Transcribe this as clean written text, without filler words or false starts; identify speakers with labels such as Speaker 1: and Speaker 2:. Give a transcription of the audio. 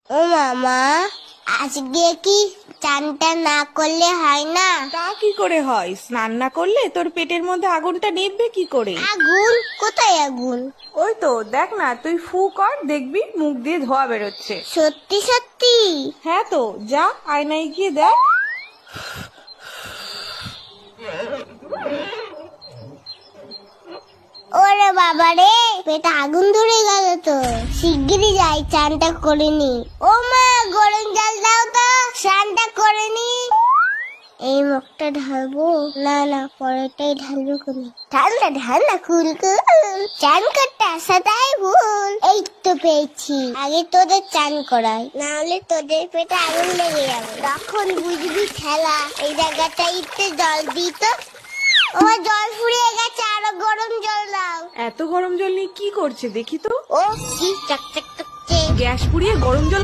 Speaker 1: ও মামা, আজকে কি চানটা না করলে হয় না?
Speaker 2: তা কি করে হয়? স্নান না করলে তোর পেটের মধ্যে আগুনটা নিভবে কি করে?
Speaker 1: আগুন? কোথায় আগুন?
Speaker 2: ওই তো দেখ না, তুই ফু কর, দেখবি মুখ দিয়ে ধোয়া বেরোচ্ছে।
Speaker 1: সত্যি সত্যি?
Speaker 2: হ্যাঁ তো, যা আয়নায় গিয়ে দেখ।
Speaker 1: ওরে বাবা রে, পেটে আগুন ধরে গেল তো। শিগগিরই যাই, চানটা করে নি। ও মা, গরম জল দাও তো, স্নানটা করে নি। এই মুখটা ঢালবো না, না পরেরটাই ঢালবো কোন? ঠান্ডা ঠান্ডা কুল কুল, চান করতে আসাটাই ভুল। এই তো পেয়েছি, আগে তোদের চান করাই, না হলে তোদের পেটে আগুন লেগে যাবে, তখন বুঝবি খেলা। এই জায়গাটা একটু জল দিত, আমার জল ফুরিয়ে গেছে, আরো গরম জল দাও।
Speaker 2: এত গরম জল নিয়ে কি করছে দেখি তো।
Speaker 1: ও কি চকচক করছে।
Speaker 2: গ্যাস পুড়িয়ে গরম জল